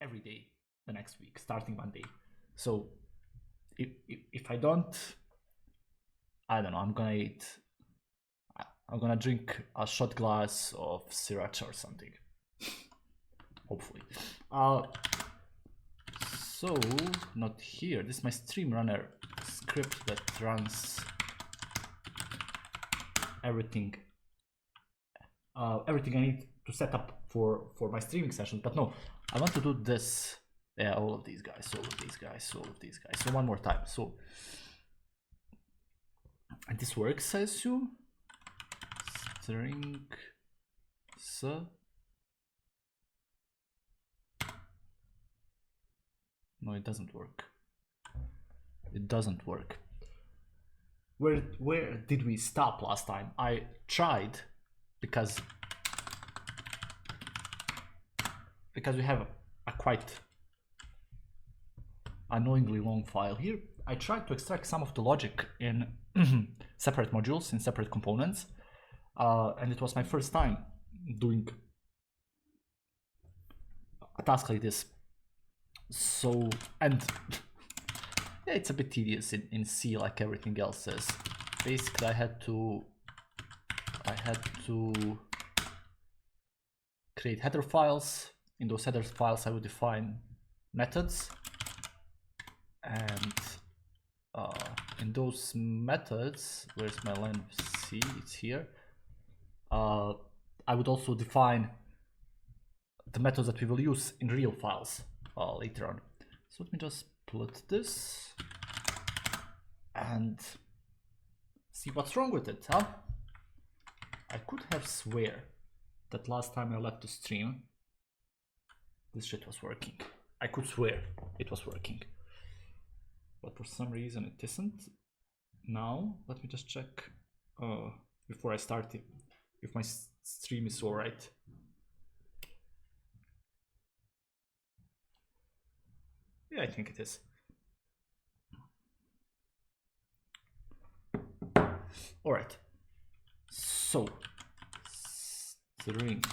every day the next week, starting Monday. So if I don't, I don't know, I'm gonna drink a shot glass of sriracha or something. Hopefully. So not here. This is my stream runner script that runs everything I need to set up for my streaming session. But no, I want to do this. Yeah, all of these guys, all of these guys, all of these guys. So one more time. So, and this works, I assume. String no, it doesn't work. It doesn't work. Where did we stop last time? I tried because we have a quite annoyingly long file here. I tried to extract some of the logic in separate modules, in separate components, and it was my first time doing a task like this. So, and yeah, it's a bit tedious in C, like everything else is. Basically, I had to create header files. In those header files, I would define methods, and in those methods, where's my line of C? It's here. I would also define the methods that we will use in real files later on. So let me just plot this and see what's wrong with it, huh? I could have swear that last time I left the stream, this shit was working. I could swear it was working, but for some reason it isn't. Now let me just check before I start it, if my stream is all right. Yeah, I think it is. All right. So string.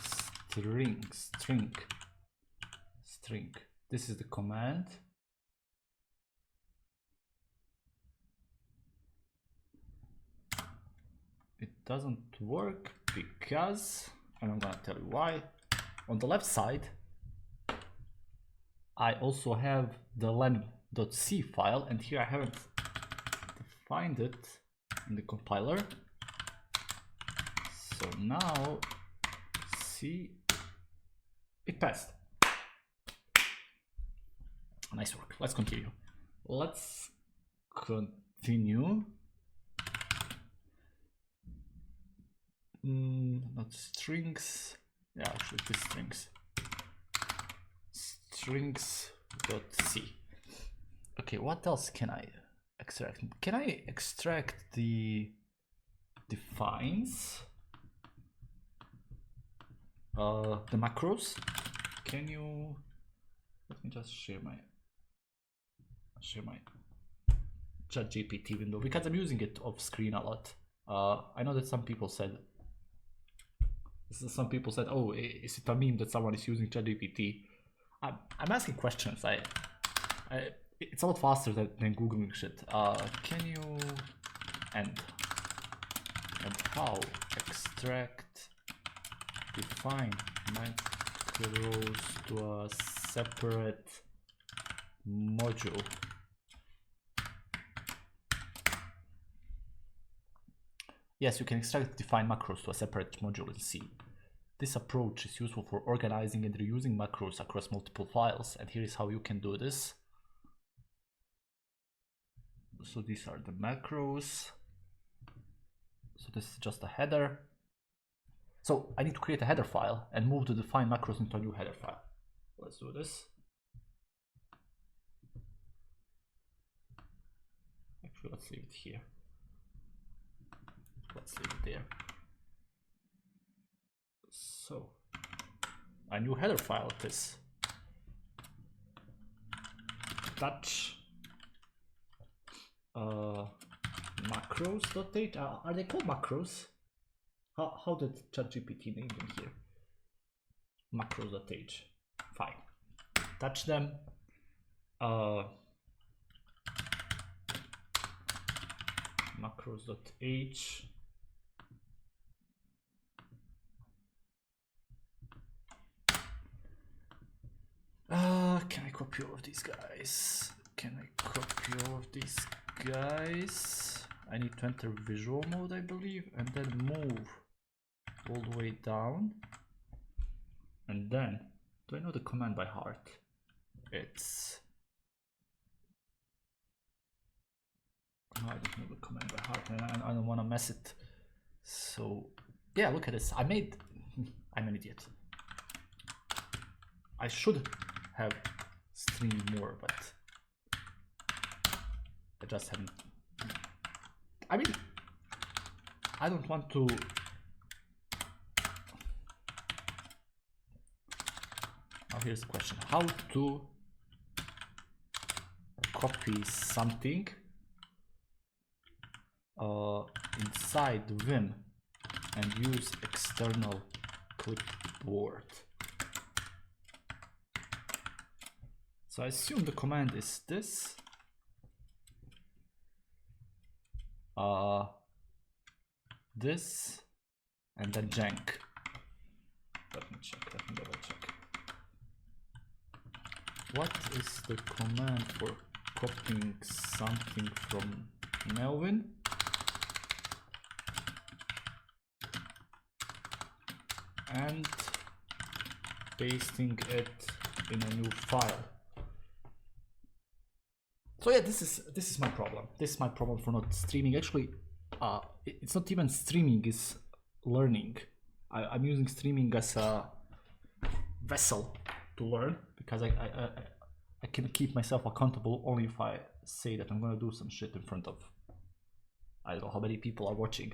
This is the command. It doesn't work because, and I'm gonna tell you why. On the left side, I also have the len.c file, and here I haven't defined it in the compiler. So now, see, it passed. Nice work. Let's continue. Not strings. Yeah, actually, it is strings. Strings.c. Okay, what else can I extract? Can I extract the defines? The macros? Can you? Let me just share my ChatGPT window because I'm using it off screen a lot. I know that some people said, oh, is it a meme that someone is using ChatGPT? I'm asking questions. It's a lot faster than Googling shit. Can you and how extract define macros to a separate module? Yes, you can extract define macros to a separate module in C. This approach is useful for organizing and reusing macros across multiple files, and here is how you can do this. So these are the macros. So this is just a header. So I need to create a header file and move the define macros into a new header file. Let's do this. Actually, let's leave it here. Let's leave it there. So a new header file is touch macros.h. Are they called macros? How did ChatGPT name them here? Macros.h. Fine. touch them. Macros.h. Can I copy all of these guys? I need to enter visual mode, I believe, and then move all the way down. And then, do I know the command by heart? It's... No, I don't know the command by heart, and I don't want to mess it. So, yeah, look at this. I'm an idiot. I should have streamed more, but I just haven't. I mean, I don't want to. Now here's the question: how to copy something inside Vim and use external clipboard. So I assume the command is this. This, and then jank. Let me check, let me double check. What is the command for copying something from Melvin? And pasting it in a new file. So yeah, this is my problem. This is my problem for not streaming. Actually, it's not even streaming, it's learning. I'm using streaming as a vessel to learn, because I can keep myself accountable only if I say that I'm gonna do some shit in front of, I don't know how many people are watching.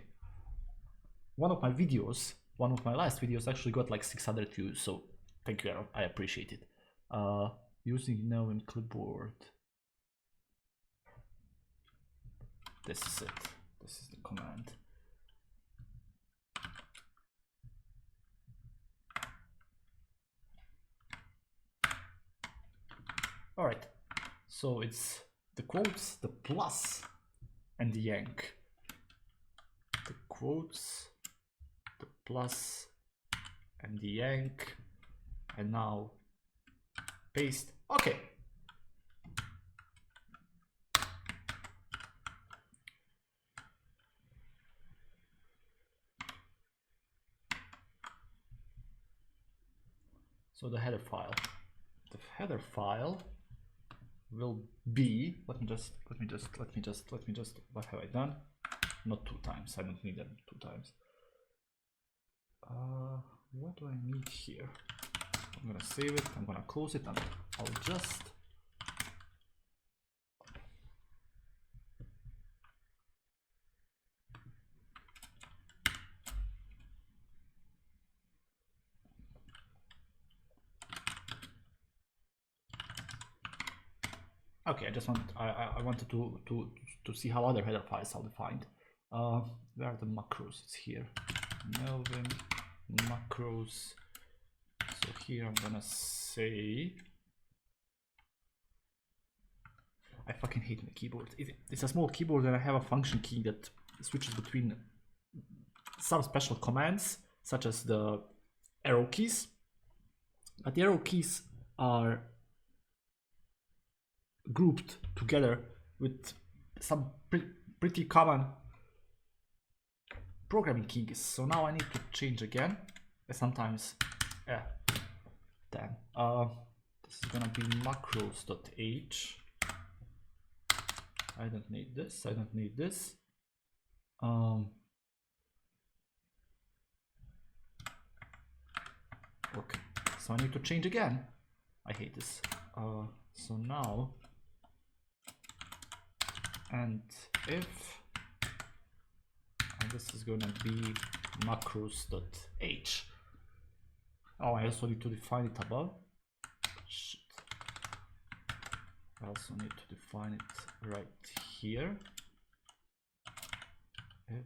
One of my videos, one of my last videos actually got like 600 views, so thank you, I appreciate it. Using now in clipboard. This is it. This is the command. All right. So it's the quotes, the plus, and the yank. The quotes, the plus, and the yank. And now paste. Okay. So the header file. The header file will be, let me just, what have I done? Not 2 times, I don't need them 2 times. What do I need here? I'm gonna save it, I'm gonna close it, and I'll just okay, I wanted to see how other header files are defined. Where are the macros? It's here. Melvin macros. So here I'm gonna say, I fucking hate my keyboard. It's a small keyboard and I have a function key that switches between some special commands, such as the arrow keys. But the arrow keys are grouped together with some pretty common programming keys. So now I need to change again. Sometimes, yeah, damn. This is gonna be macros.h. I don't need this. I don't need this. Okay, so I need to change again. I hate this. So now, and if, and this is gonna be macros.h. Oh, I also need to define it above. Shit. I also need to define it right here. If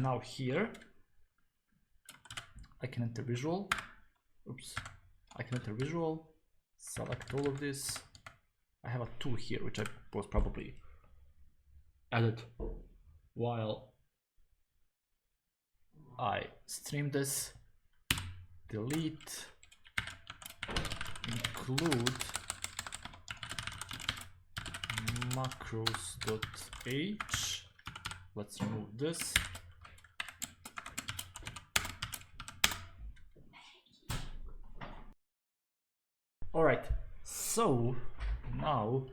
now here I can enter visual. Oops. I can enter visual, select all of this. I have a 2 here, which I was probably added while I stream this. Delete, include macros.h. Let's remove this. All right, so now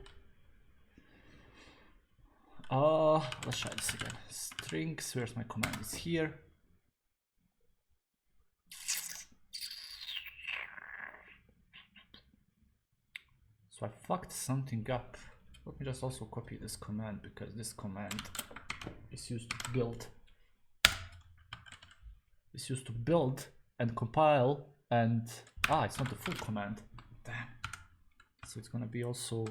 let's try this again. Strings, where's my command? It's here. So I fucked something up. Let me just also copy this command, because this command is used to build. It's used to build and compile, and it's not the full command. Damn. So it's gonna be also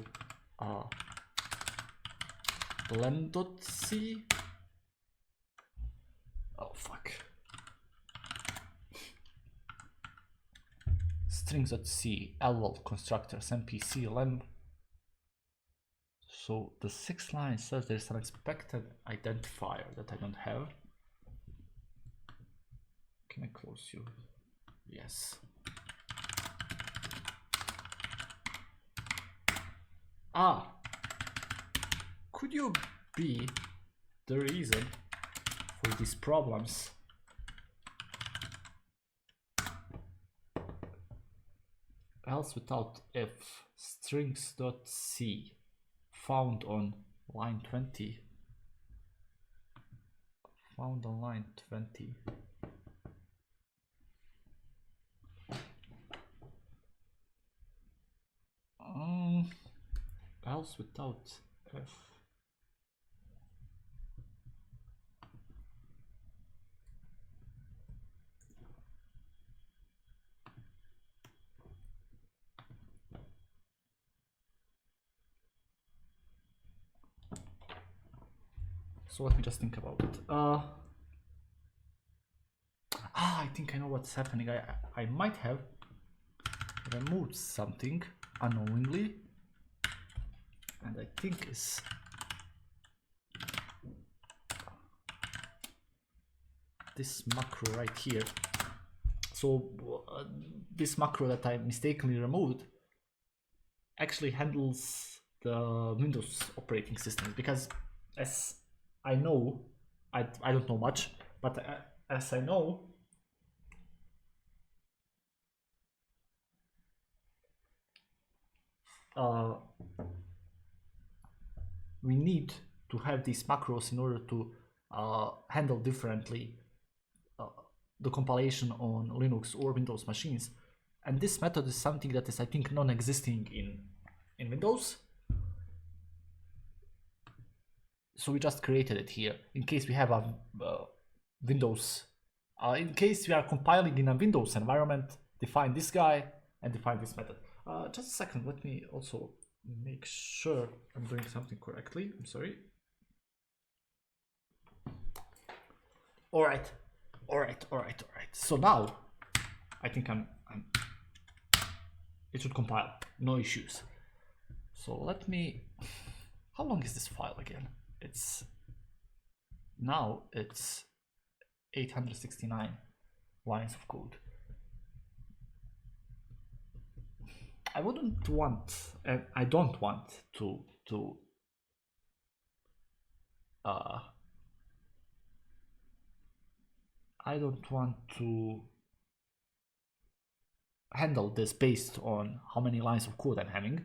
len.c. Oh fuck. Strings.c, lval constructors, mpc, len. So the 6th line says there's an expected identifier that I don't have. Can I close you? Yes. Could you be the reason for these problems? Else without if strings.c found on line 20. Found on line 20. Else without f. So let me just think about it. I think I know what's happening. I might have removed something unknowingly, and I think it's this macro right here. So this macro that I mistakenly removed actually handles the Windows operating system, because as I know, I don't know much, but as I know, we need to have these macros in order to handle differently the compilation on Linux or Windows machines. And this method is something that is, I think, non-existing in Windows. So we just created it here in case we have a Windows, in case we are compiling in a Windows environment, define this guy and define this method. Just a second, let me also make sure I'm doing something correctly. I'm sorry. All right. So now I think it should compile, no issues. So let me, how long is this file again? It's 869 lines of code. I wouldn't want, and I don't want to I don't want to handle this based on how many lines of code I'm having,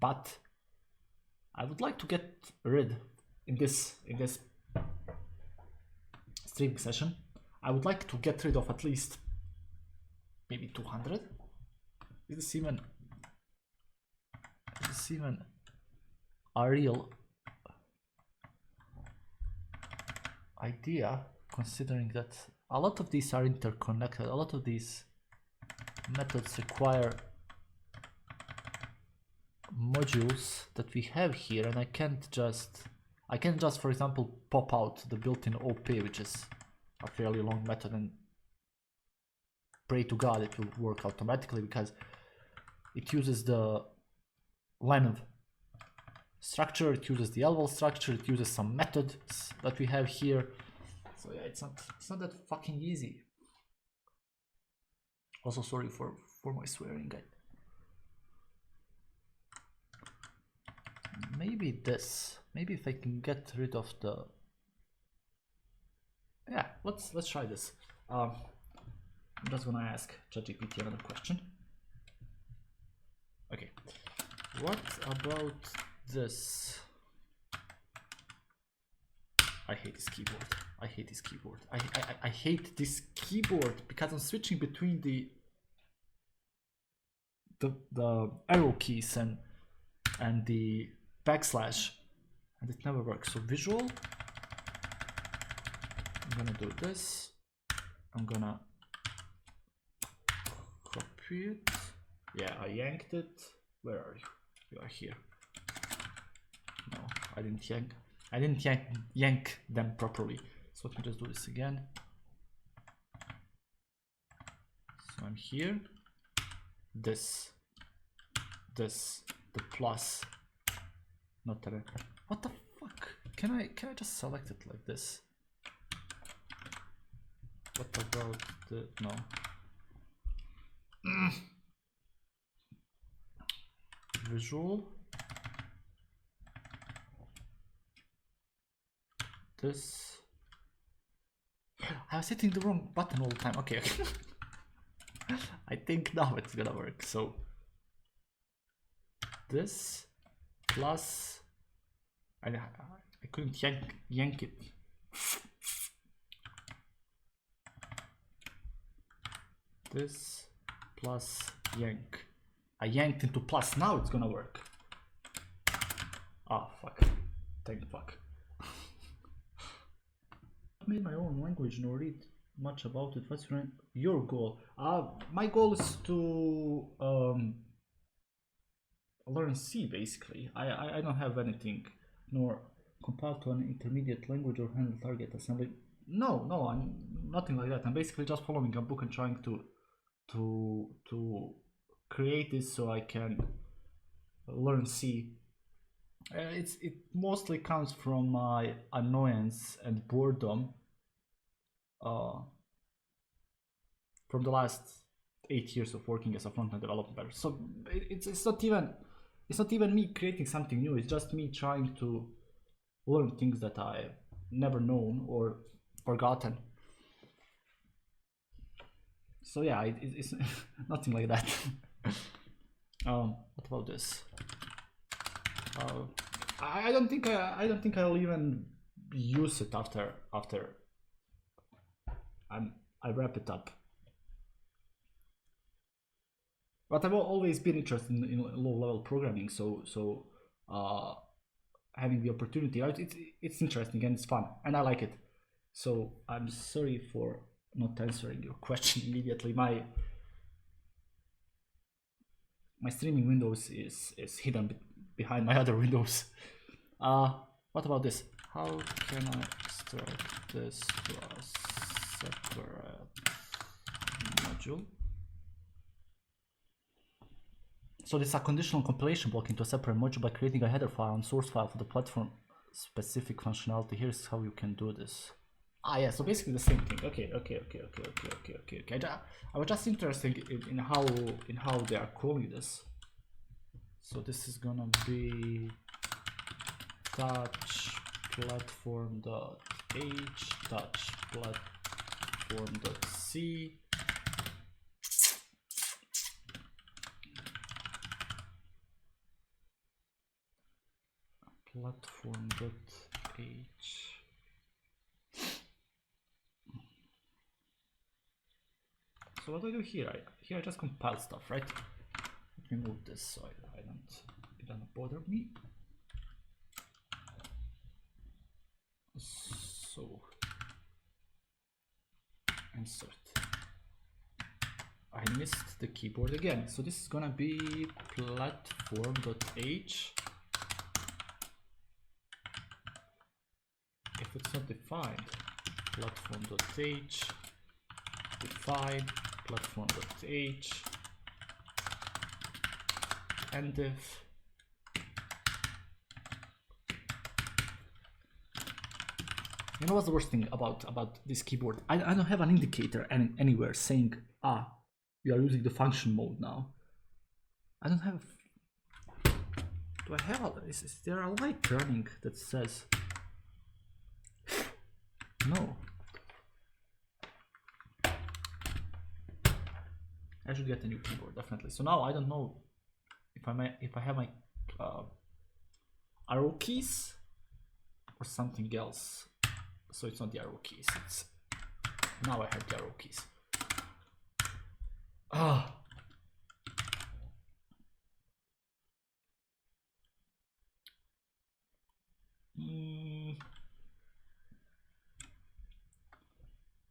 but I would like to get rid in this streaming session. I would like to get rid of at least maybe 200. Is this even a real idea, considering that a lot of these are interconnected? A lot of these methods require modules that we have here, and I I can just, for example, pop out the built-in OP, which is a fairly long method, and pray to God it will work automatically, because it uses the len structure, it uses the lval structure, it uses some methods that we have here. So yeah, it's not that fucking easy. Also, sorry for my swearing. Maybe this. Maybe if I can get rid of the. Yeah, let's try this. I'm just gonna ask ChatGPT another question. Okay, what about this? I hate this keyboard. I hate this keyboard. I hate this keyboard because I'm switching between the arrow keys and the backslash, and it never works. So visual, I'm gonna do this. I'm gonna copy it. Yeah, I yanked it. Where are you? You are here. No, I didn't yank. I didn't yank them properly. So let me just do this again. So I'm here. This, the plus. Not that. What the fuck? Can I just select it like this? What about the no? Visual. This. I was hitting the wrong button all the time. Okay. I think now it's gonna work. So this plus I couldn't yank it. This plus yank. I yanked into plus. Now it's gonna work. Ah, fuck. Thank fuck. I made my own language nor read much about it. What's your goal? My goal is to learn C basically. I don't have anything, nor compile to an intermediate language or handle target assembly. No, I'm nothing like that. I'm basically just following a book and trying to create this so I can learn C. It mostly comes from my annoyance and boredom from the last 8 years of working as a front-end developer. So it's not even me creating something new. It's just me trying to learn things that I've never known or forgotten. So yeah, it's nothing like that. What about this? I don't think I'll even use it after I wrap it up. But I've always been interested in low-level programming, so having the opportunity, it's interesting and it's fun, and I like it. So I'm sorry for not answering your question immediately. My streaming windows is hidden behind my other windows. What about this? How can I start this to a separate module? So this is a conditional compilation block into a separate module by creating a header file and source file for the platform specific functionality. Here's how you can do this. Yeah, so basically the same thing. Okay. I was just interested in how they are calling this. So this is gonna be touch platform.h touch platform.c platform.h. So what do I do here? Here I just compile stuff, right? Let me move this so it doesn't bother me. So insert. I missed the keyboard again. So this is gonna be platform.h if it's not defined, platform.h, define platform.h, and if you know what's the worst thing about this keyboard? I don't have an indicator anywhere saying, you are using the function mode now. I don't have. Do I have is there a light running that says? No. I should get a new keyboard, definitely. So now I don't know if I have my arrow keys or something else. So it's not the arrow keys. It's now I have the arrow keys.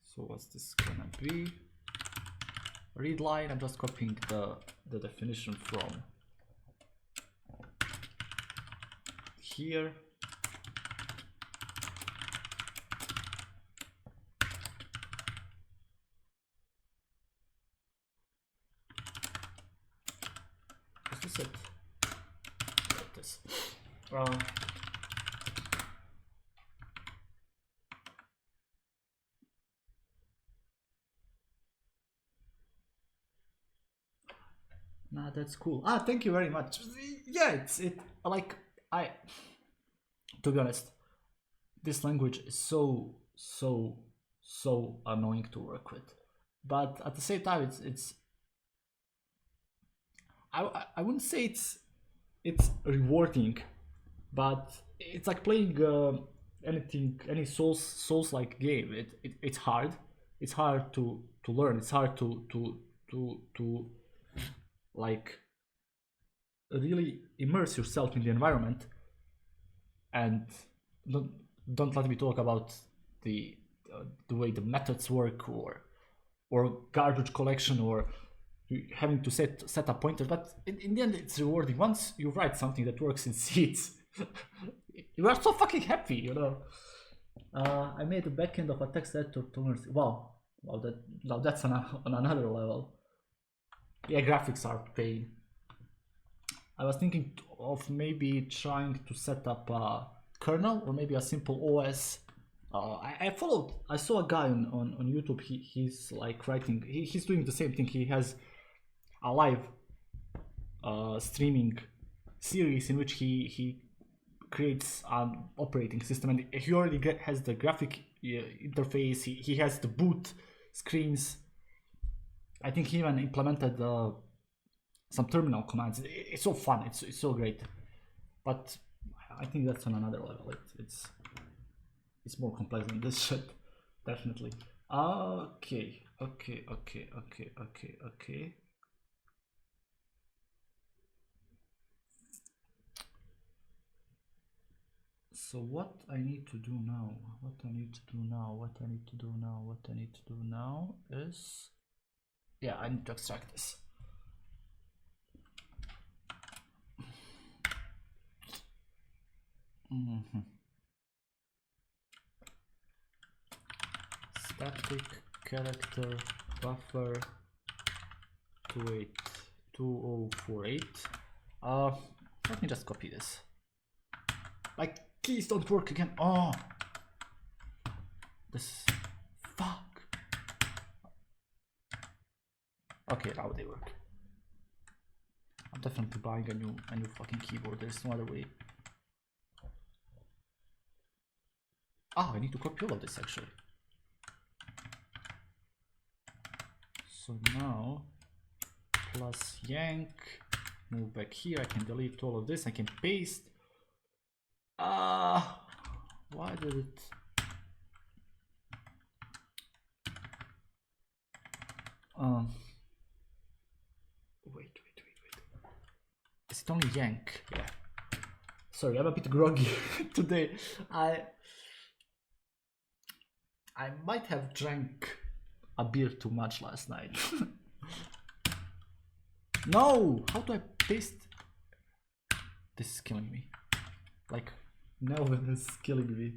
So what's this gonna be? Read line. I'm just copying the definition from here. Is this it? Like this. Nah, that's cool. Thank you very much. Yeah, to be honest, this language is so annoying to work with, but at the same time, I wouldn't say it's rewarding, but it's like playing any Souls like game. It's hard. It's hard to learn. It's hard to like really immerse yourself in the environment. And don't let me talk about the way the methods work, or garbage collection, or having to set up pointers. But in the end, it's rewarding. Once you write something that works in C, you are so fucking happy, you know. I made the backend of a text editor to learn. Wow, that's on another level. Yeah, graphics are pain. I was thinking of maybe trying to set up a kernel or maybe a simple OS. I saw a guy on YouTube. He's like writing. He's doing the same thing. He has a live streaming series in which he creates an operating system, and he already has the graphic interface. He has the boot screens. I think he even implemented some terminal commands. It's so fun. It's so great. But I think that's on another level. It's more complex than this shit, definitely. Okay. So what I need to do now? What I need to do now is, yeah, I need to extract this. Static character buffer 2048. Let me just copy this. Like, keys don't work again. Oh, this fuck. Okay, now they work. I'm definitely buying a new fucking keyboard. There's no other way. I need to copy all of this actually. So now plus yank, move back here. I can delete all of this. I can paste. Why did it? Wait. Is it only yank? Yeah. Sorry, I'm a bit groggy today. I might have drank a beer too much last night. No! How do I paste? This is killing me. Like, no, this is killing me.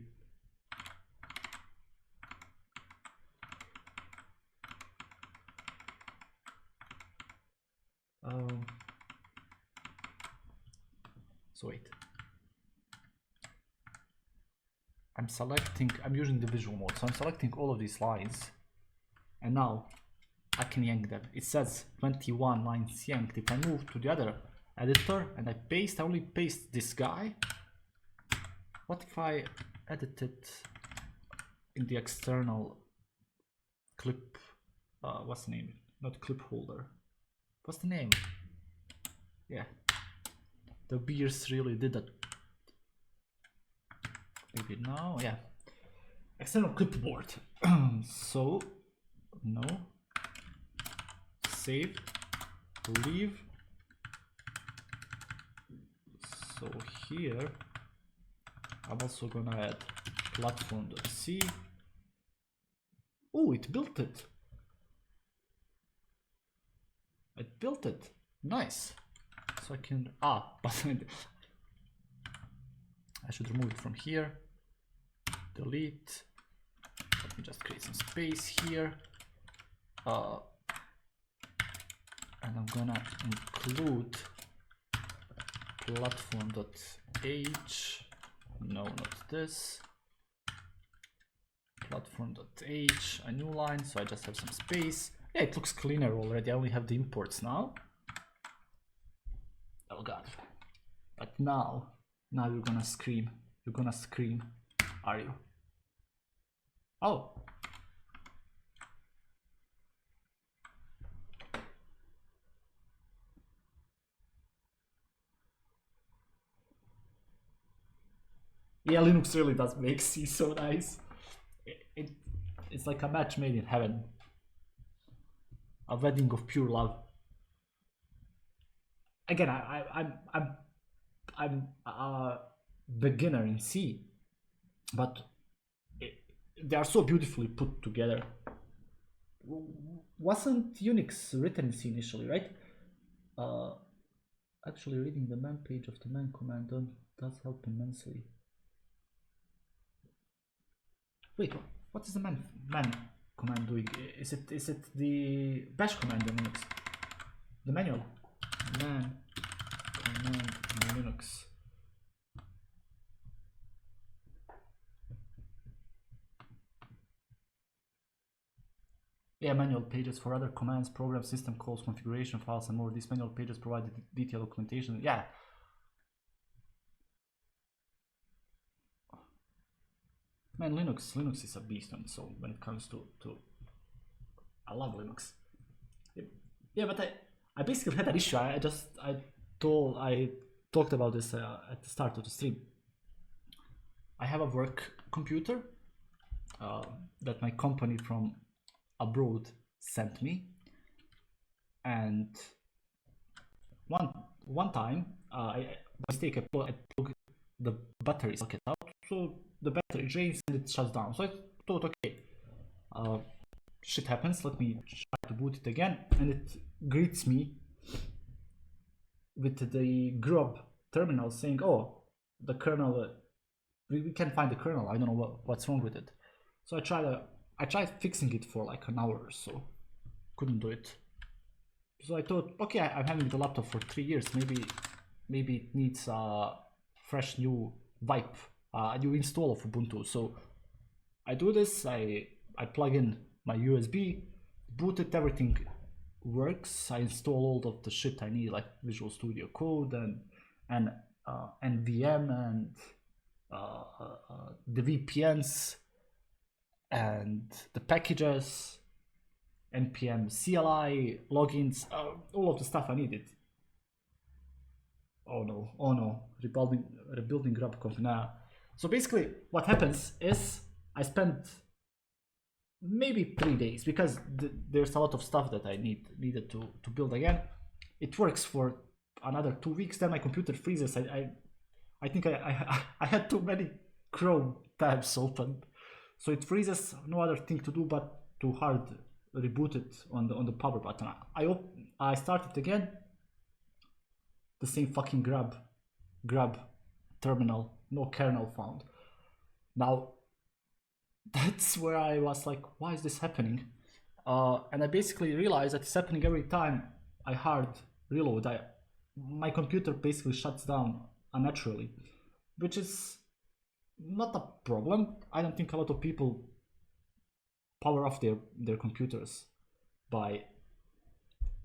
So wait. I'm using the visual mode, so I'm selecting all of these lines, and now I can yank them. It says 21 lines yanked. If I move to the other editor and I only paste this guy. What if I edit it in the external clip? What's the name? Not clip holder. What's the name? Yeah, the beers really did that. Maybe now, yeah. External clipboard. So no. Save. Leave. So here I'm also gonna add platform.c. Oh, it built it. It built it. Nice. So I can but I should remove it from here. Delete. Let me just create some space here. And I'm gonna include platform.h. No, not this. Platform.h, a new line, so I just have some space. Yeah, it looks cleaner already. I only have the imports now. Oh god. But now you're gonna scream. You're gonna scream. Are you? Oh. Yeah, Linux really does make C so nice. It's like a match made in heaven. A wedding of pure love. Again, I'm a beginner in C, but they are so beautifully put together. Wasn't Unix written in C initially, right? Actually, reading the man page of the man command does help immensely. Wait, what is the man command doing? Is it the bash command in Linux? The manual man command in Linux. Yeah, manual pages for other commands, programs, system calls, configuration files, and more. These manual pages provide detailed documentation. Yeah. Man, Linux is a beast on its own when it comes to I love Linux. Yeah, but I basically had an issue. I talked about this at the start of the stream. I have a work computer that my company from abroad sent me, and one time by mistake I plugged the battery socket out, so the battery drains and it shuts down. So I thought, okay, shit happens, let me try to boot it again, and it greets me with the grub terminal saying, oh, the kernel, we can't find the kernel, I don't know what's wrong with it. So I tried fixing it for like an hour or so, couldn't do it. So I thought, okay, I'm having the laptop for 3 years, maybe it needs a fresh new wipe, a new install of Ubuntu. So I do this, I plug in my USB, boot it, everything works. I install all of the shit I need, like Visual Studio Code and NVM and the VPNs and the packages, npm CLI, logins, all of the stuff I needed. Oh no, rebuilding grub conf. Nah. So basically what happens is I spent maybe 3 days because there's a lot of stuff that I needed to build again. It works for another 2 weeks, then my computer freezes. I think I had too many Chrome tabs open, so it freezes. No other thing to do but to hard reboot it on the power button. I started again. The same fucking grub terminal, no kernel found. Now that's where I was like, why is this happening? And I basically realized that it's happening every time I hard reload, my computer basically shuts down unnaturally, which is not a problem. I don't think a lot of people power off their computers by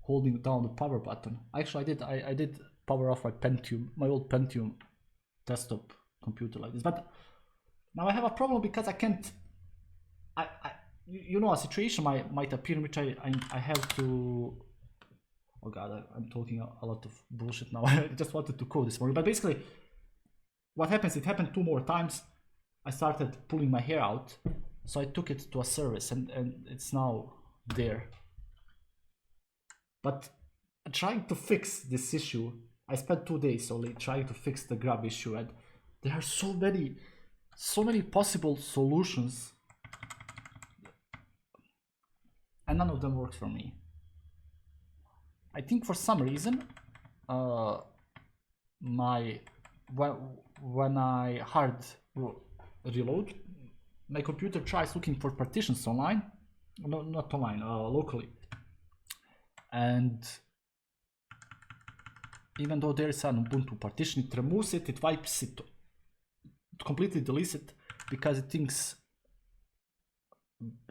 holding down the power button. Actually, I did power off my old Pentium desktop computer like this, but now I have a problem because I can't. You know, a situation might appear in which I have to. Oh god, I'm talking a lot of bullshit now. I just wanted to code this morning, but basically, what happens? It happened 2 more times. I started pulling my hair out, so I took it to a service, and it's now there. But trying to fix this issue, I spent 2 days only trying to fix the grab issue, and there are so many possible solutions, and none of them works for me. I think for some reason, when I hard reload, my computer tries looking for partitions online, no, not online, locally, and even though there is an Ubuntu partition, it removes it, it wipes it, it completely deletes it, because it thinks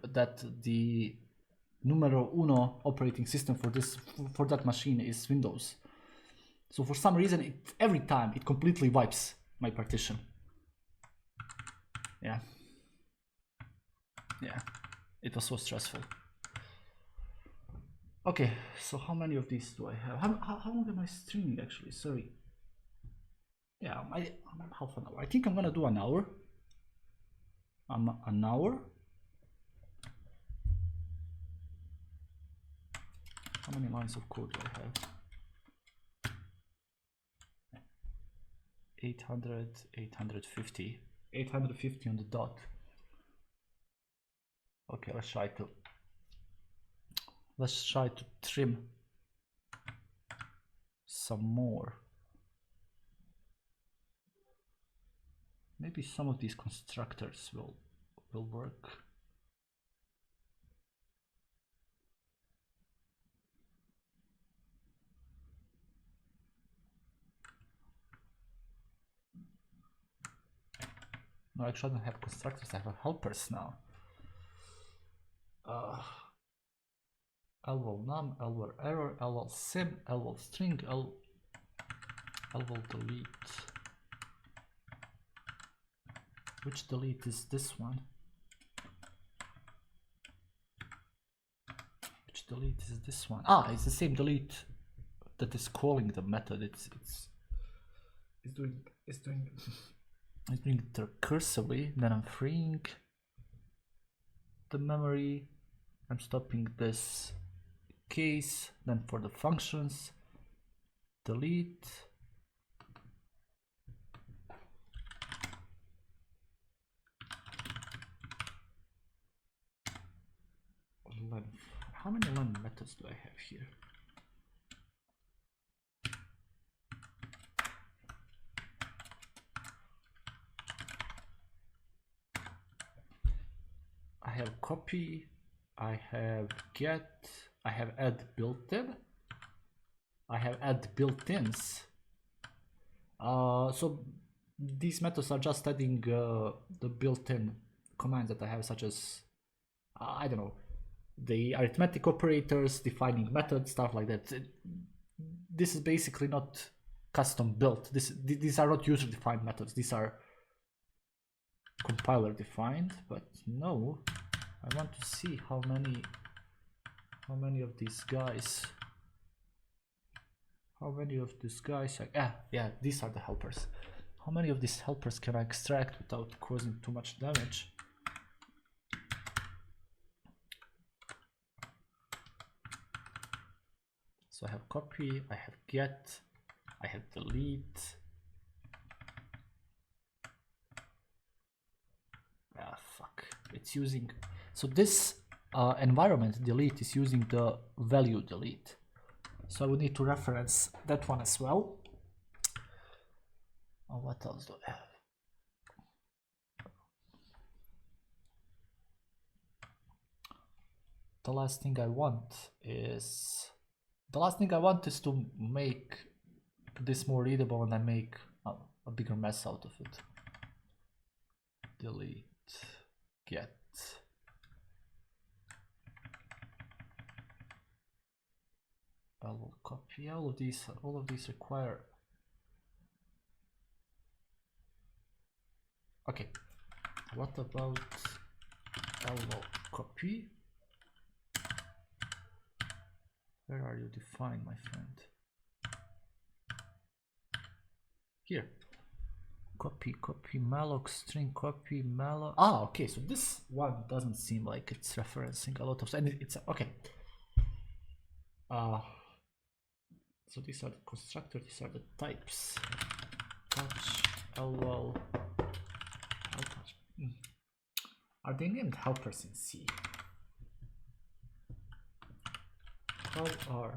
that the numero uno operating system for that machine is Windows. So for some reason, every time it completely wipes my partition. Yeah, it was so stressful. Okay, so how many of these do I have? How long am I streaming actually? Sorry. Yeah, I'm half an hour. I think I'm gonna do an hour. An hour. How many lines of code do I have? 800, 850. 850 on the dot. Okay, let's try to trim some more. Maybe some of these constructors will work. No, actually I don't have constructors, I have helpers now. Lval num, lval error, lval sim, lval string, lval delete. Which delete is this one? Which delete is this one? Ah, it's the same delete that is calling the method. It's doing it's doing it recursively. Then I'm freeing the memory. I'm stopping this case. Then for the functions, delete. How many len methods do I have here? I have copy, I have get, I have add built-in, I have add built-ins. So these methods are just adding the built-in commands that I have, such as I don't know, the arithmetic operators, defining methods, stuff like that. This is basically not custom built. These are not user-defined methods. These are compiler defined. But no, I want to see how many of these guys. How many of these guys? Yeah, these are the helpers. How many of these helpers can I extract without causing too much damage? So I have copy, I have get, I have delete. Ah, fuck. It's using. So this environment delete is using the value delete. So I would need to reference that one as well. Oh, what else do I have? The last thing I want is The last thing I want is to make this more readable, and I make a bigger mess out of it. Delete, get. I will copy all of these. All of these require. Okay. What about LL copy? Where are you defined, my friend? Here. Copy malloc string copy malloc. Ah, okay. So this one doesn't seem like it's referencing a lot of, and it's okay. So these are the constructors. These are the types. Touch LL. Are they named helpers in C? How are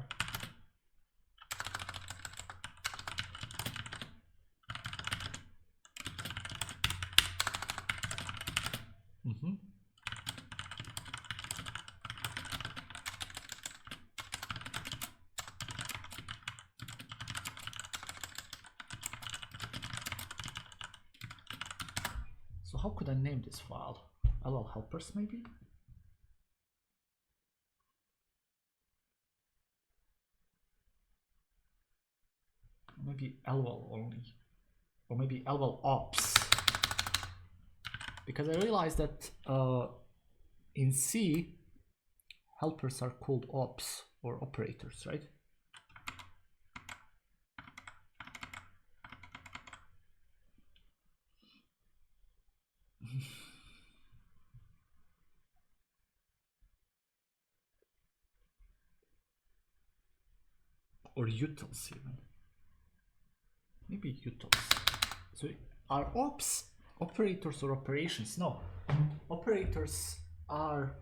So how could I name this file? LL helpers maybe? Maybe LL only, or maybe LL ops, because I realized that in C helpers are called ops or operators, right? Or utils even. Maybe utils. So are ops operators or operations? No. Operators are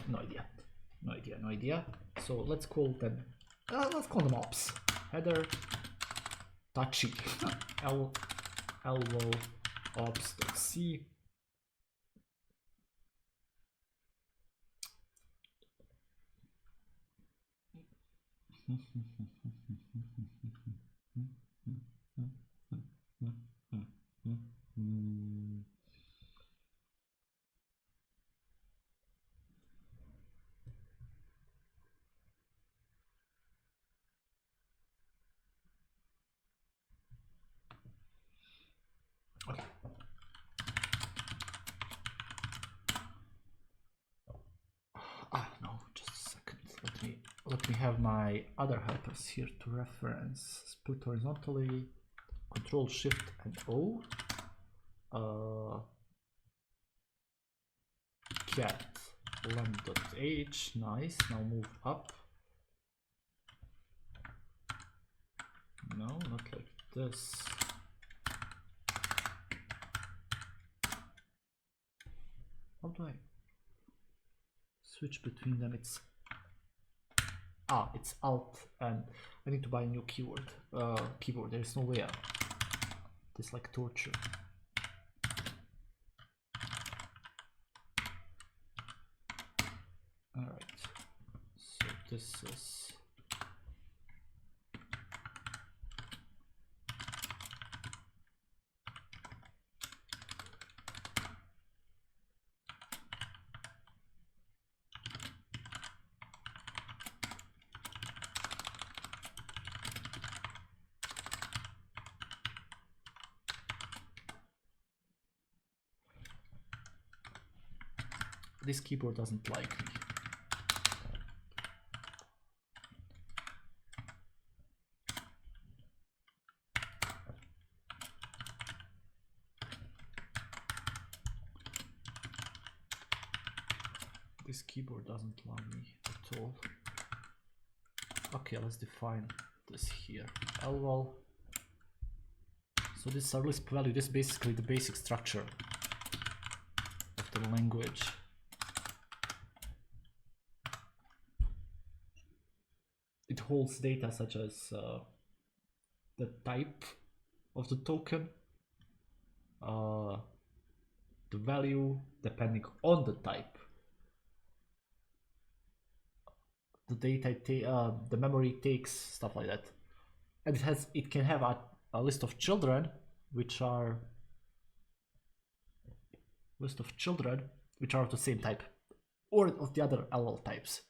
no idea. So let's call them ops. Header touchy l ops.c. Okay. No, just a second. Let me have my other helpers here to reference. Split horizontally, Control Shift and O. Cat lamp.h. Nice. Now move up. No, not like this. How do I switch between them? It's Alt, and I need to buy a new keyboard. There is no way out. It's like torture. All right. So this is. This keyboard doesn't like me. This keyboard doesn't love me at all. Okay, let's define this here. LVAL. So this is our Lisp value. This is basically the basic structure of the language. It holds data such as the type of the token, the value depending on the type. The data, the memory takes, stuff like that, and it can have a list of children which are of the same type or of the other LL types.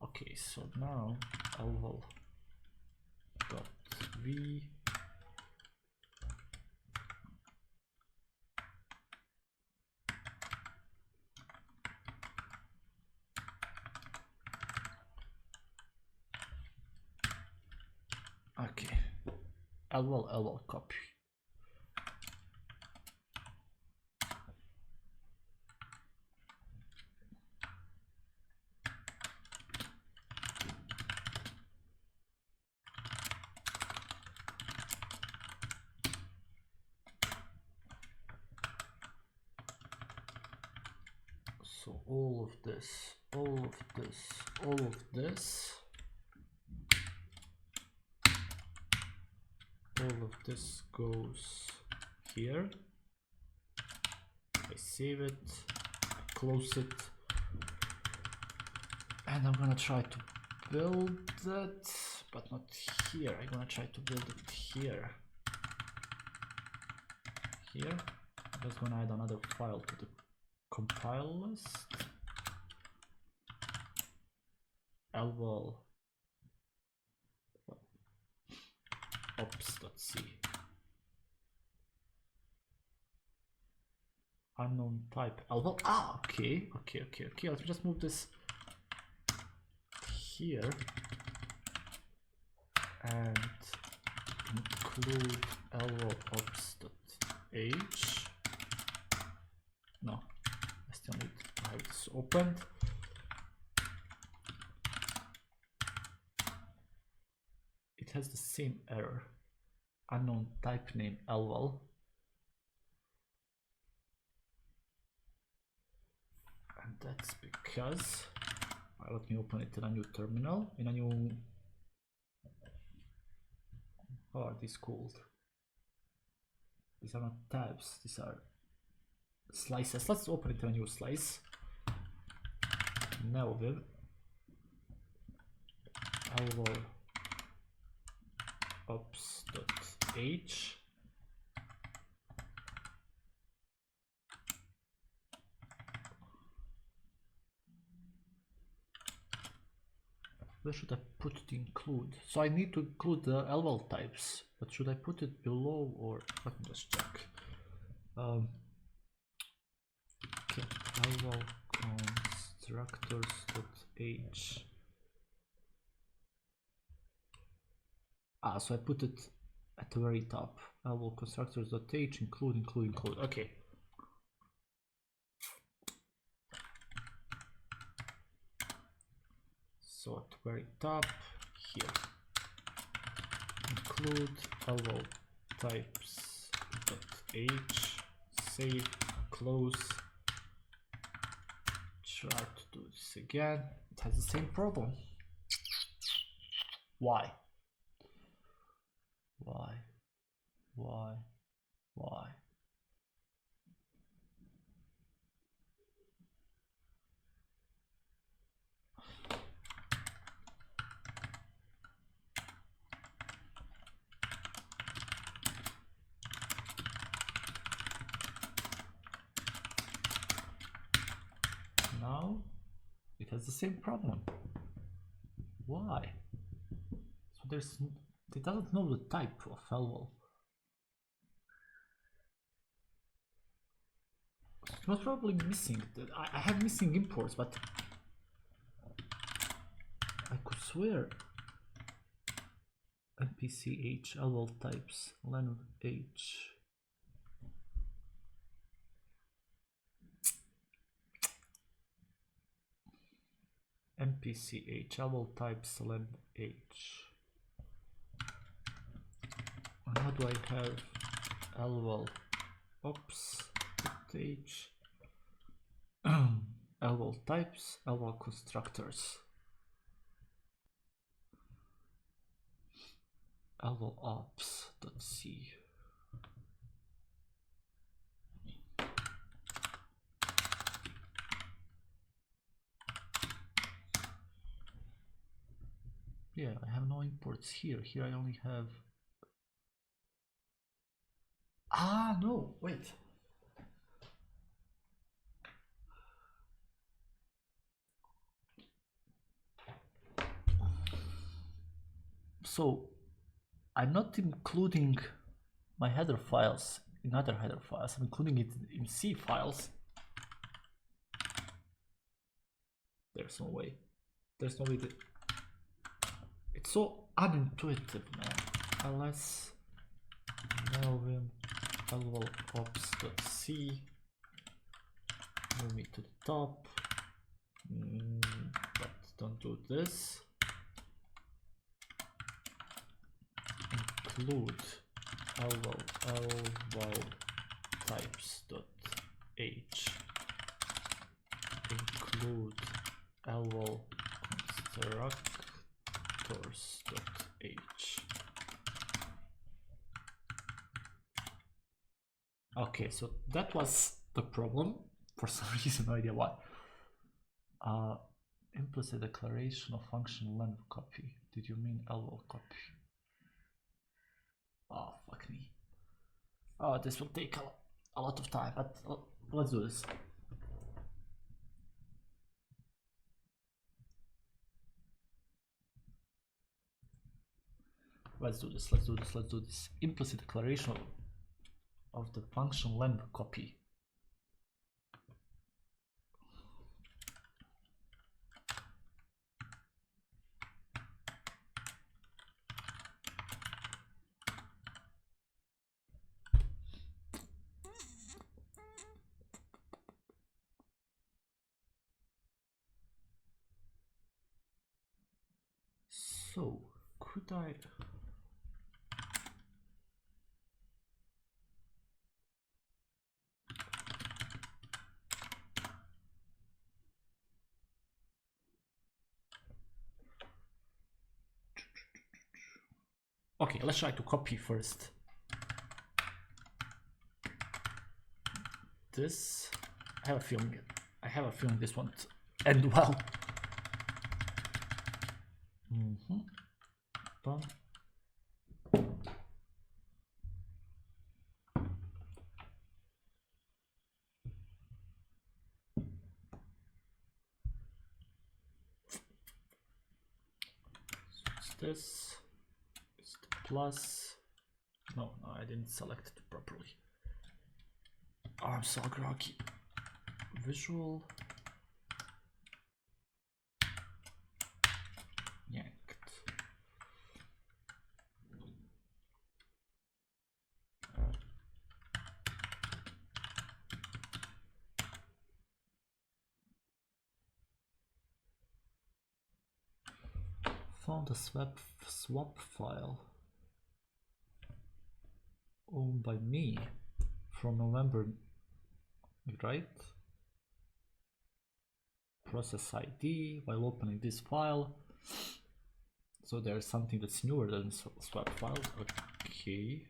Okay, so now LL.v okay, LL copy. So all of this goes here. I save it, I close it, and I'm gonna try to build it, but not here. I'm gonna try to build it here. I'm just gonna add another file to the compile list. LL ops.c unknown type LL. Okay. Let me just move this here and include LL ops.h. No, I still need to have this opened. It has the same error, unknown type name LL. And that's because, let me open it in a new terminal, in a new, how are these called? These are not tabs, these are slices. Let's open it in a new slice. Neoviv LL ops.h. Where should I put the include? So I need to include the LL types, but should I put it below, or let me just check. Okay, LL constructors.h. So I put it at the very top. LL constructors.h include. Okay. So at the very top here, include LL types.h, save, close. Try to do this again. It has the same problem. Why? Now it has the same problem. Why? So it doesn't know the type of LL. It was probably missing. I have missing imports, but I could swear mpch LL types len h. mpch LL types len h. And how do I have LL ops.h, LL types, LL constructors, LL ops.c. Yeah, I have no imports here. Here I only have... Ah, no, wait. So I'm not including my header files in other header files. I'm including it in C files. There's no way. There's no way that... It's so unintuitive, man. ls melvin lol ops.c, move me to the top, but don't do this. Include lol types.h, include lol constructors.h. Okay, so that was the problem for some reason, no idea why. Implicit declaration of function length copy. Did you mean lol copy? Oh, fuck me. Oh, this will take a lot of time, but let's do this. Let's do this. Implicit declaration of the function length copy. So, could I... Okay, let's try to copy first. This, I have a feeling this won't end well. Done. So it's the plus. No, I didn't select it properly. Oh, I'm so groggy. Visual. Yanked. Found a swap file owned by me from November, right? Process ID while opening this file. So there's something that's newer than swap files. Okay.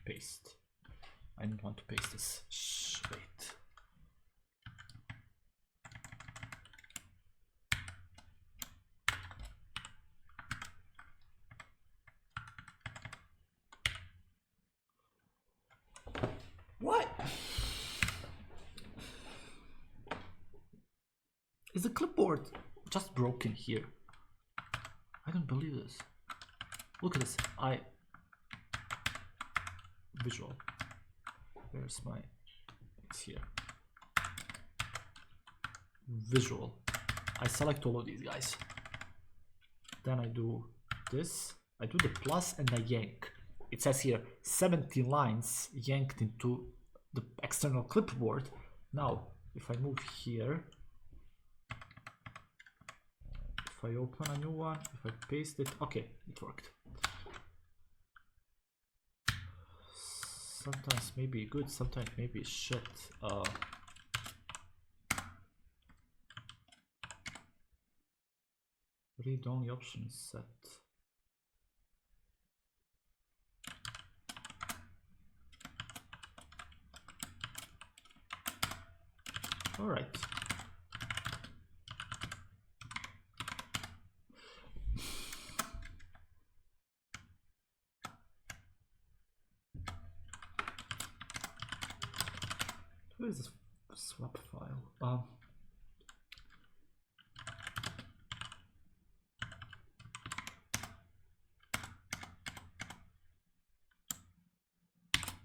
Paste. I don't want to paste this. Shh, wait. What? Is the clipboard just broken here? I don't believe this. Look at this. Visual. Where's my... It's here. Visual. I select all of these guys. Then I do this. I do the plus and I yank. It says here 70 lines yanked into the external clipboard. Now, if I move here, if I open a new one, if I paste it, okay, it worked. Sometimes maybe good, sometimes maybe shit. Read only option is set. All right. Where is this swap file?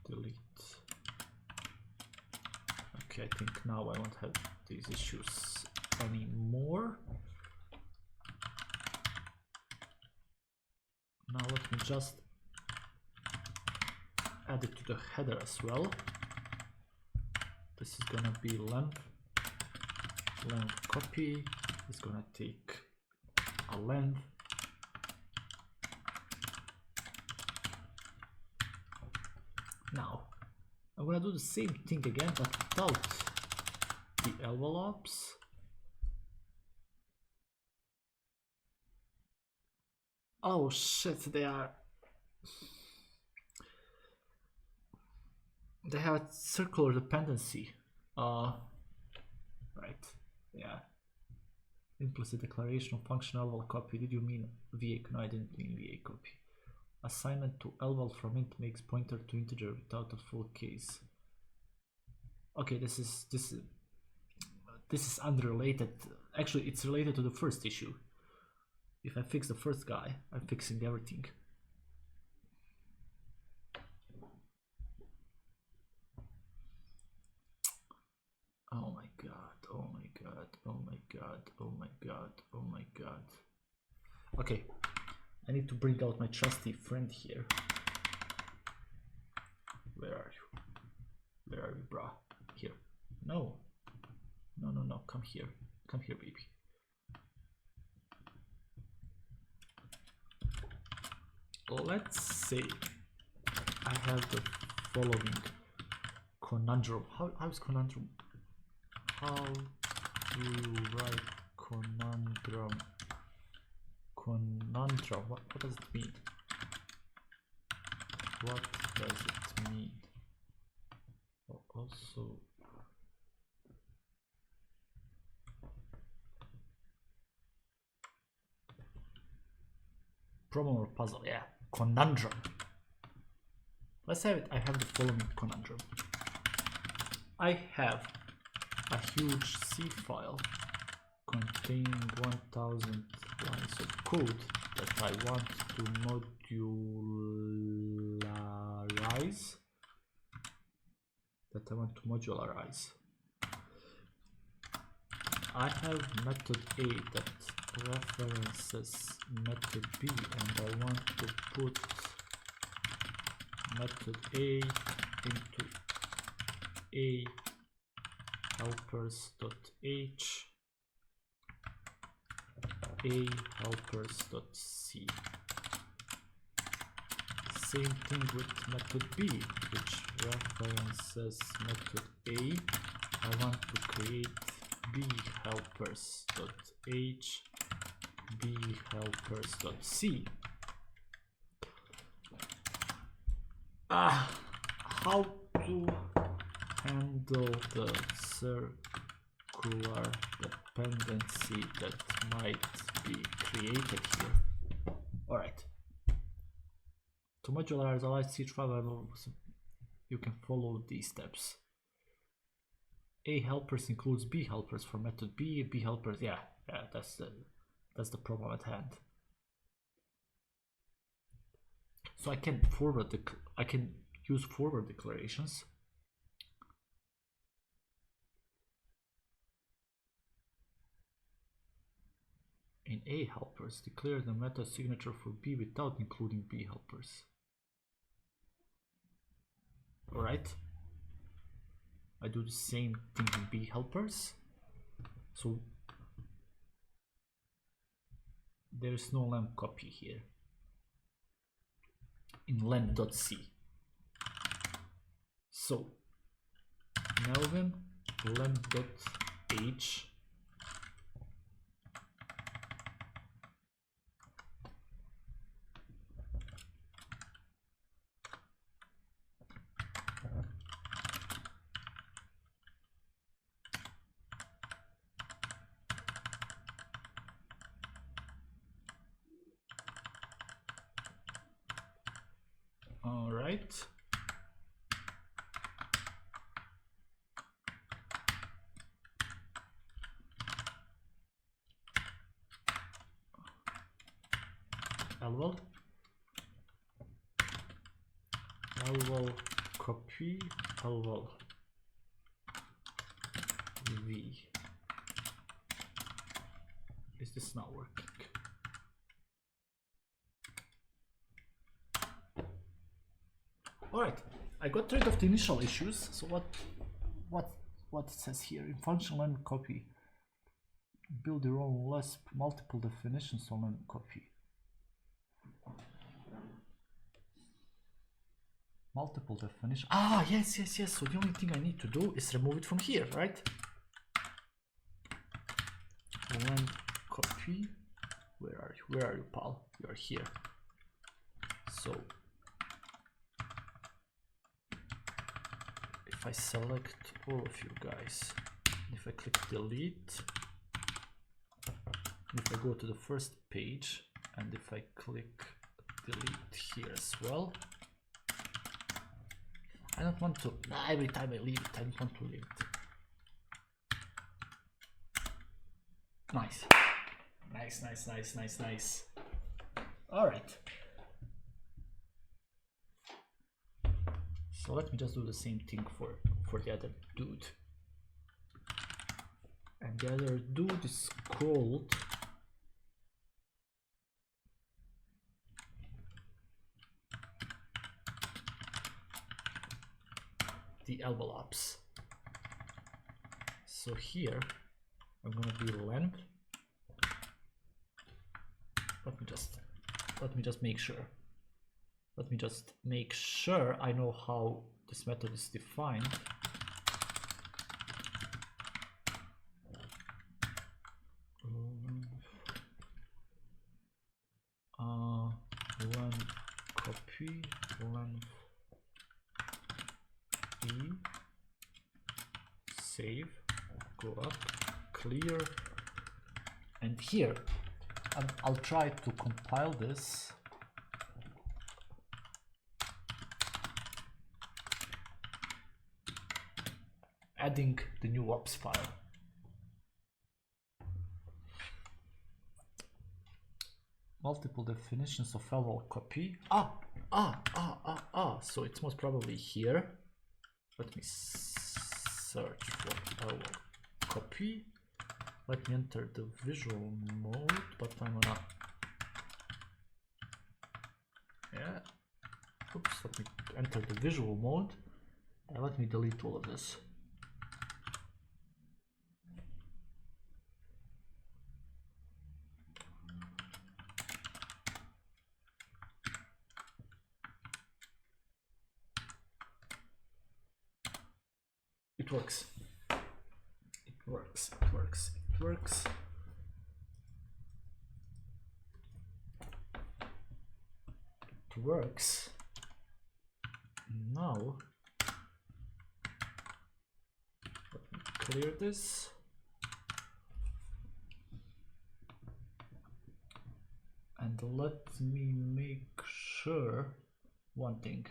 Delete. Okay, I think now I won't have these issues anymore. Now let me just add it to the header as well. This is gonna be length copy. It's gonna take a length. Now I'm gonna do the same thing again, but without the envelopes. Oh shit, they have a circular dependency. Right, yeah. Implicit declaration of function lval copy. Did you mean VA? No, I didn't mean VA copy. Assignment to lval from int makes pointer to integer without a full case. Okay, this is unrelated. Actually, it's related to the first issue. If I fix the first guy, I'm fixing everything. Oh my god, oh my god, oh my god, oh my god, oh my god. Okay, I need to bring out my trusty friend here. Where are you? Where are you, brah? Here. No. No, no, no, come here. Come here, baby. Let's say I have the following conundrum. How is conundrum? How do you write conundrum? Conundrum, what does it mean? What does it mean? Oh, also problem or puzzle, yeah. Conundrum. Let's have it. I have the following conundrum. I have a huge C file containing 1000 lines of code that I want to modularize. I have method A that references method B, and I want to put method A into A helpers.h, A helpers.c. Same thing with method B, which references method A. I want to create B helpers.h, B helpers.c. How to handle the circular dependency that might be created here? Alright. To modularize a large C file, you can follow these steps. A helpers includes B helpers for method B. B helpers, yeah, that's the problem at hand. So I can use forward declarations. In A helpers, declare the method signature for B without including B helpers. Alright. I do the same thing in B helpers. So there is no lamp copy here in lamp.c. So Melvin lamp.h right. L copy L V. Is this not working? All right, I got rid of the initial issues. So what it says here in function line copy, build your own Lisp multiple definitions on line copy. Multiple definition. Ah, yes. So the only thing I need to do is remove it from here, right? Line copy. Where are you? Where are you, pal? You are here. So if I select all of you guys, if I click delete, if I go to the first page, and if I click delete here as well, I don't want to, every time I leave it, I don't want to leave it. Nice. All right. So let me just do the same thing for the other dude. And the other dude is called the envelopes. So here I'm gonna be length. Let me just make sure. Let me just make sure I know how this method is defined. Length copy length E, save, go up, clear, and here I'll try to compile this. Adding the new ops file. Multiple definitions of level copy. So it's most probably here. Let me search for level copy. Let me enter the visual mode, but I'm gonna, let me enter the visual mode and let me delete all of this. It works. It works. Now let me clear this. And let me make sure one thing.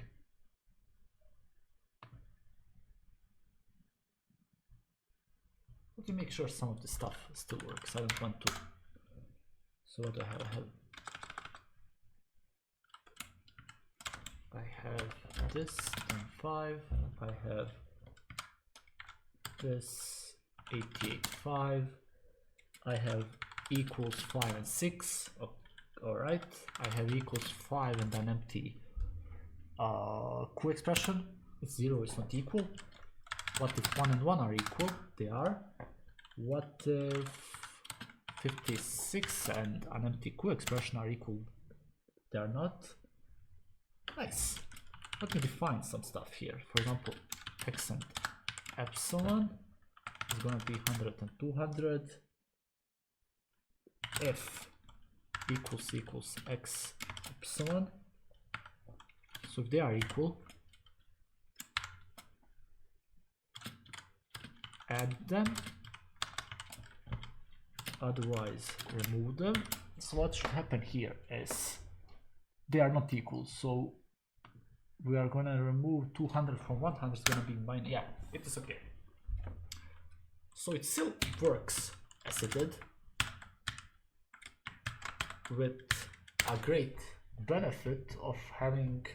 Let me make sure some of the stuff still works. I don't want to. So what do I have? I have this and 5. I have this 88.5. I have equals 5 and 6. Oh, all right. I have equals 5 and an empty Q expression. It's 0. It's not equal. What if 1 and 1 are equal? They are. What if 56 and an empty Q expression are equal? They are not. Nice. Let me define some stuff here. For example, x and epsilon is going to be 100 and 200. F equals x epsilon. So if they are equal, add them. Otherwise remove them. So what should happen here is they are not equal, so we are gonna remove 200 from 100, it's gonna be mine. Yeah, it is okay. So it still works as it did, with a great benefit of having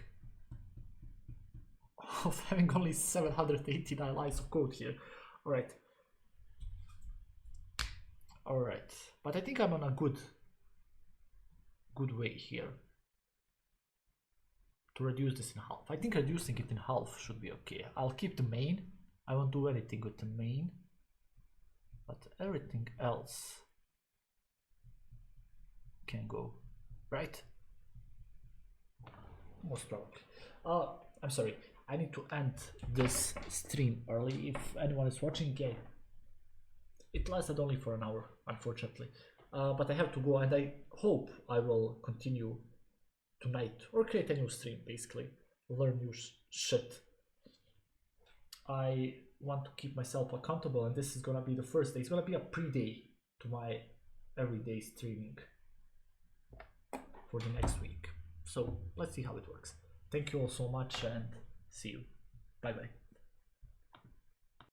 only 789 lines of code here. All right, but I think I'm on a good way here to reduce this in half. I think reducing it in half should be okay. I'll keep the main. I won't do anything with the main, but everything else can go, right? Most probably. I'm sorry, I need to end this stream early. If anyone is watching, yeah, it lasted only for an hour, unfortunately. But I have to go, and I hope I will continue tonight or create a new stream, basically learn new shit. I want to keep myself accountable, and this is gonna be the first day. It's gonna be a pre-day to my everyday streaming for the next week. So let's see how it works. Thank you all so much, and see you. Bye bye.